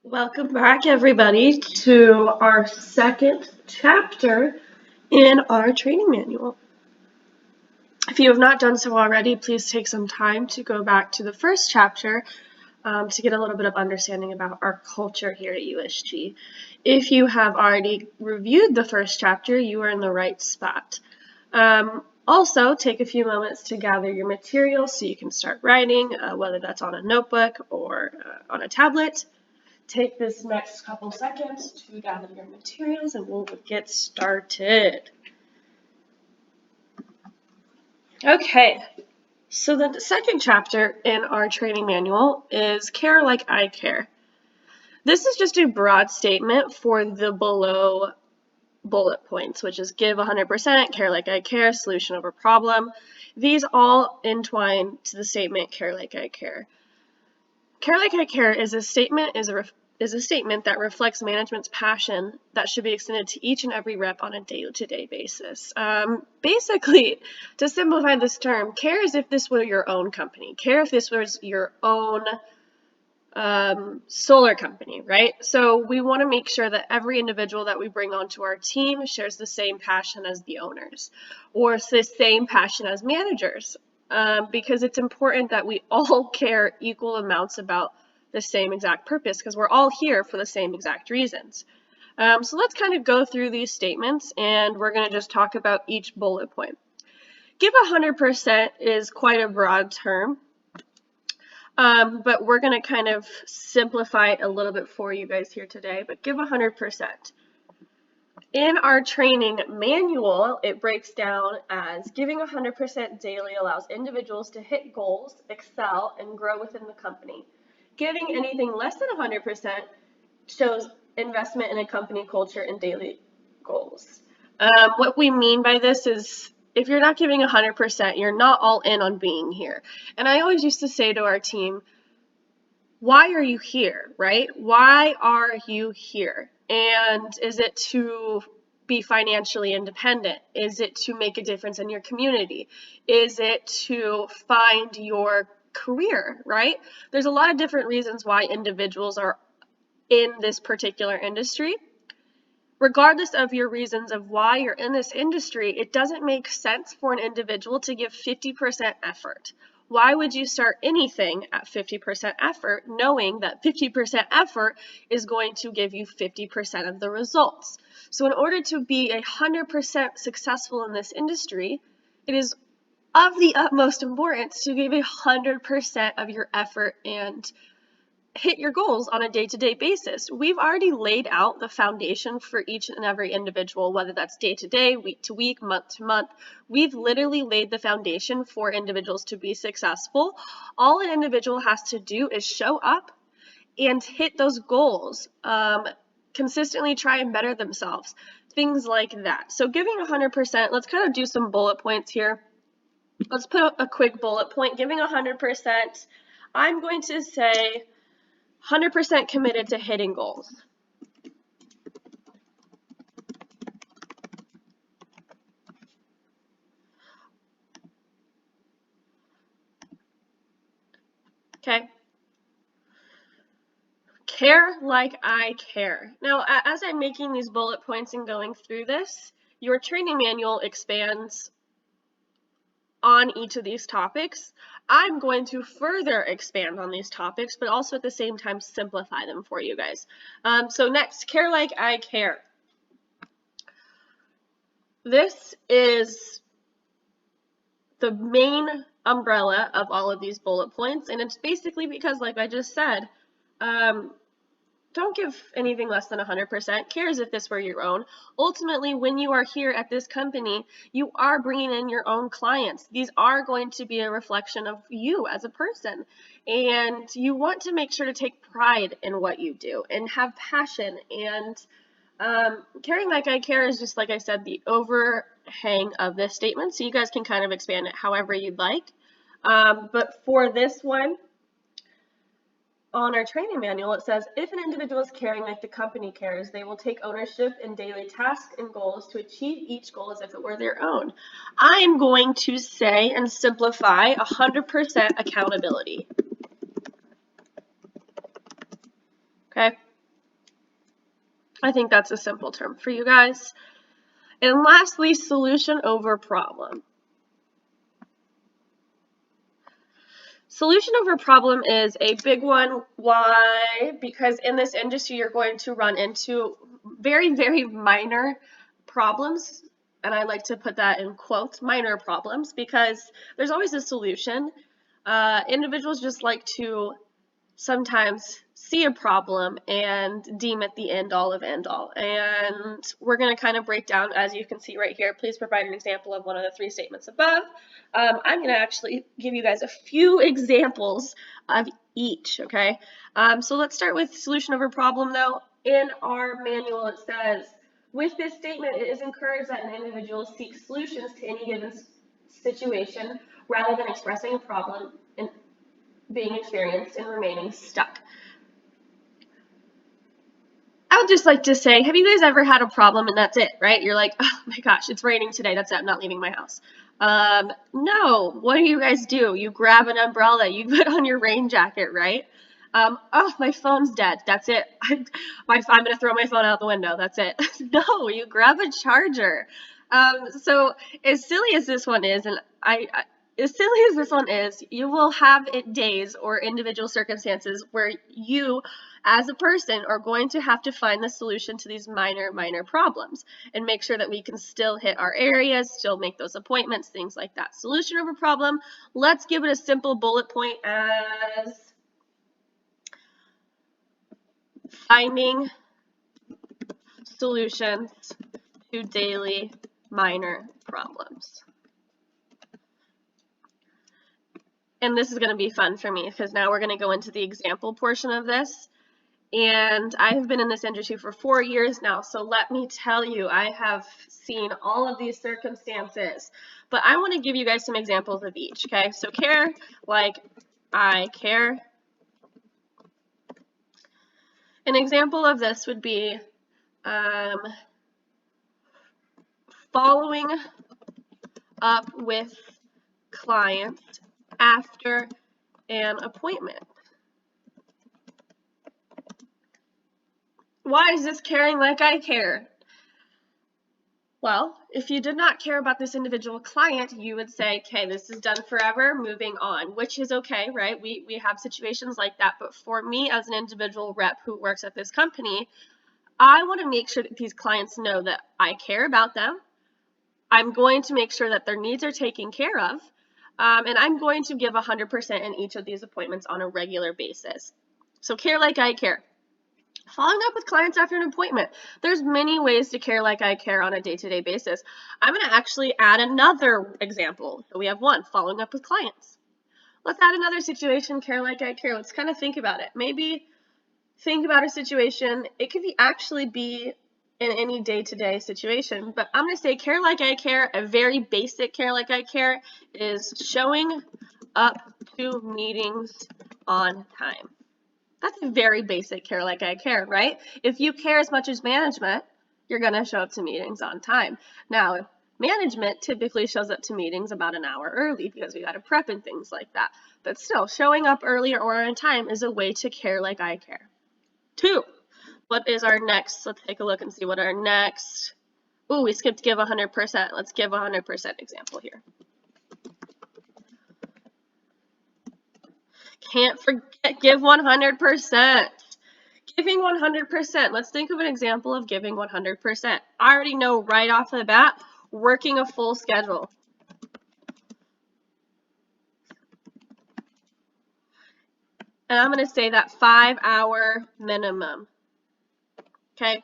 Welcome back, everybody, to our second chapter in our training manual. If you have not done so already, please take some time to go back to the first chapter to get a little bit of understanding about our culture here at USG. If you have already reviewed the first chapter, you are in the right spot. Also, take a few moments to gather your materials so you can start writing, whether that's on a notebook or on a tablet. Take this next couple seconds to gather your materials and we'll get started. Okay, so the second chapter in our training manual is Care Like I Care. This is just a broad statement for the below bullet points, which is give 100%, care like I care, solution over problem. These all entwine to the statement Care Like I Care. Care Like I Care is a statement that reflects management's passion that should be extended to each and every rep on a day-to-day basis. Basically, to simplify this term, care as if this were your own company. Care if this was your own solar company, right? So we want to make sure that every individual that we bring onto our team shares the same passion as the owners, or the same passion as managers, because it's important that we all care equal amounts about the same exact purpose, because we're all here for the same exact reasons. So let's kind of go through these statements, and we're going to just talk about each bullet point. Give 100% is quite a broad term. But we're going to kind of simplify it a little bit for you guys here today, but give 100%. In our training manual, it breaks down as giving 100% daily allows individuals to hit goals, excel, and grow within the company. Giving anything less than 100% shows investment in a company culture and daily goals. What we mean by this is if you're not giving 100%, you're not all in on being here. And I always used to say to our team, why are you here, right? Why are you here? And is it to be financially independent? Is it to make a difference in your community? Is it to find your career, right? There's a lot of different reasons why individuals are in this particular industry. Regardless of your reasons of why you're in this industry, it doesn't make sense for an individual to give 50% effort. Why would you start anything at 50% effort knowing that 50% effort is going to give you 50% of the results? So in order to be 100% successful in this industry, it is of the utmost importance to give 100% of your effort and hit your goals on a day-to-day basis. We've already laid out the foundation for each and every individual, whether that's day-to-day, week-to-week, month-to-month. We've literally laid the foundation for individuals to be successful. All an individual has to do is show up and hit those goals, consistently try and better themselves, things like that. So giving 100%, let's kind of do some bullet points here. Let's put a quick bullet point. Giving 100%, I'm going to say 100% committed to hitting goals. Okay. Care like I care. Now, as I'm making these bullet points and going through this, your training manual expands on each of these topics. I'm going to further expand on these topics, but also at the same time simplify them for you guys. So next, care like I care. This is the main umbrella of all of these bullet points, and it's basically because, like I just said, don't give anything less than 100%. Care as if this were your own. Ultimately, when you are here at this company, you are bringing in your own clients. These are going to be a reflection of you as a person, and you want to make sure to take pride in what you do and have passion. And caring like I care is just, like I said, the overhang of this statement, so you guys can kind of expand it however you'd like. But for this one, on our training manual, it says, if an individual is caring like the company cares, they will take ownership in daily tasks and goals to achieve each goal as if it were their own. I'm going to say and simplify 100% accountability. Okay. I think that's a simple term for you guys. And lastly, solution over problem. Solution over problem is a big one. Why? Because in this industry, you're going to run into very, very minor problems. And I like to put that in quotes, minor problems, because there's always a solution. Individuals just like to sometimes see a problem and deem it the end all of end all. And we're going to kind of break down, as you can see right here, please provide an example of one of the 3 statements above. I'm going to actually give you guys a few examples of each, okay? So let's start with solution over problem, though. In our manual, it says, with this statement, it is encouraged that an individual seek solutions to any given situation rather than expressing a problem and being experienced and remaining stuck. I would just like to say, have you guys ever had a problem and that's it, right? You're like, oh my gosh, it's raining today. That's it. I'm not leaving my house. No. What do you guys do? You grab an umbrella. You put on your rain jacket, right? Oh, my phone's dead. That's it. I'm going to throw my phone out the window. That's it. No, you grab a charger. So as silly as this one is, and as silly as this one is, you will have days or individual circumstances where you, as a person, are going to have to find the solution to these minor problems and make sure that we can still hit our areas, still make those appointments, things like that. Solution over problem. Let's give it a simple bullet point as finding solutions to daily minor problems. And this is going to be fun for me because now we're going to go into the example portion of this. And I have been in this industry for 4 years now, so let me tell you, I have seen all of these circumstances. But I want to give you guys some examples of each, okay? So care like I care. An example of this would be following up with clients after an appointment. Why is this caring like I care? Well, if you did not care about this individual client, you would say, okay, this is done forever, moving on, which is okay, right? We have situations like that. But for me as an individual rep who works at this company, I want to make sure that these clients know that I care about them. I'm going to make sure that their needs are taken care of. And I'm going to give 100% in each of these appointments on a regular basis. So care like I care. Following up with clients after an appointment. There's many ways to care like I care on a day-to-day basis. I'm going to actually add another example. So we have one, following up with clients. Let's add another situation, care like I care. Let's kind of think about it. Maybe think about a situation. It could actually be in any day-to-day situation, but I'm going to say care like I care. A very basic care like I care is showing up to meetings on time. That's a very basic care like I care, right? If you care as much as management, you're going to show up to meetings on time. Now, management typically shows up to meetings about an hour early because we got to prep and things like that. But still, showing up earlier or on time is a way to care like I care. 2, what is our next? Let's take a look and see what our next. Ooh, we skipped give 100%. Let's give 100% example here. Can't forget give 100%. Giving 100%. Let's think of an example of giving 100%. I already know right off the bat, working a full schedule. And I'm going to say that 5-hour minimum. Okay.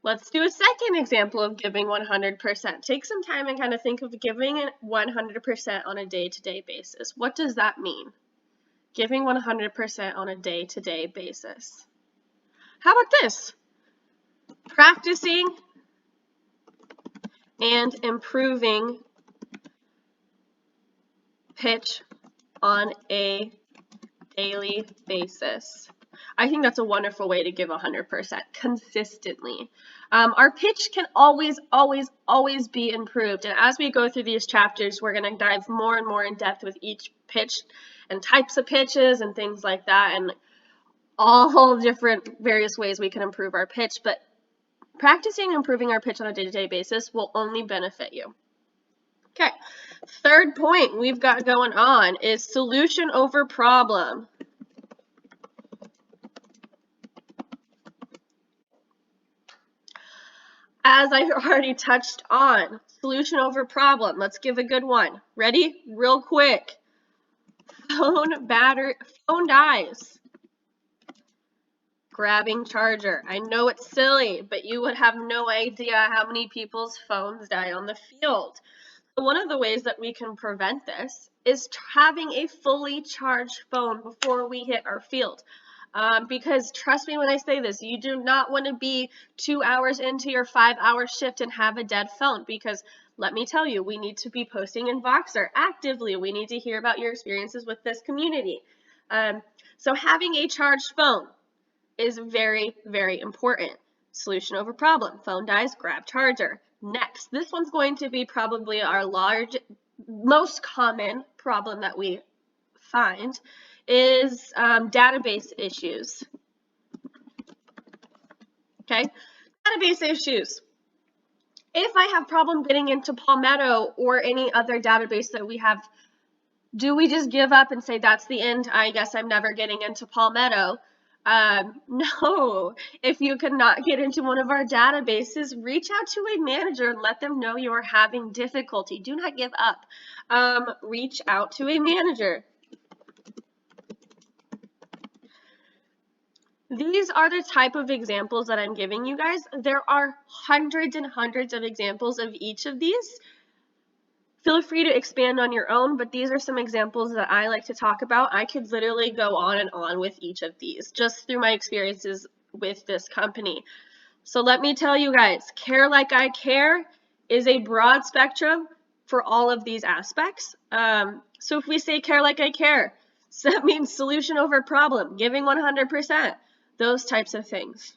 Let's do a second example of giving 100%. Take some time and kind of think of giving 100% on a day-to-day basis. What does that mean? Giving 100% on a day-to-day basis. How about this? Practicing and improving pitch on a daily basis. I think that's a wonderful way to give 100% consistently. Our pitch can always be improved. And as we go through these chapters, we're going to dive more and more in depth with each pitch and types of pitches and things like that. And all different various ways we can improve our pitch, but practicing and improving our pitch on a day-to-day basis will only benefit you. Okay, third point we've got going on is solution over problem. As I already touched on, solution over problem. Let's give a good one. Ready? Real quick. Phone dies. Grabbing charger. I know it's silly, but you would have no idea how many people's phones die on the field. One of the ways that we can prevent this is having a fully charged phone before we hit our field. Because trust me when I say this, you do not want to be 2 hours into your 5-hour shift and have a dead phone, because let me tell you, we need to be posting in Voxer actively. We need to hear about your experiences with this community. So having a charged phone is very, very important. Solution over problem. Phone dies, grab charger. Next, this one's going to be probably our most common problem that we find is database issues. Okay, database issues. If I have problem getting into Palmetto or any other database that we have, do we just give up and say that's the end? I guess I'm never getting into Palmetto. No, if you cannot get into one of our databases, reach out to a manager and let them know you are having difficulty. Do not give up. Reach out to a manager. These are the type of examples that I'm giving you guys. There are hundreds and hundreds of examples of each of these. Feel free to expand on your own, but these are some examples that I like to talk about. I could literally go on and on with each of these just through my experiences with this company. So let me tell you guys, care like I care is a broad spectrum for all of these aspects. So if we say care like I care, so that means solution over problem, giving 100%, those types of things.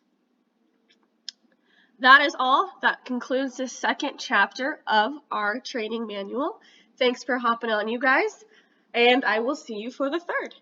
That is all. That concludes the second chapter of our training manual. Thanks for hopping on, you guys, and I will see you for the third.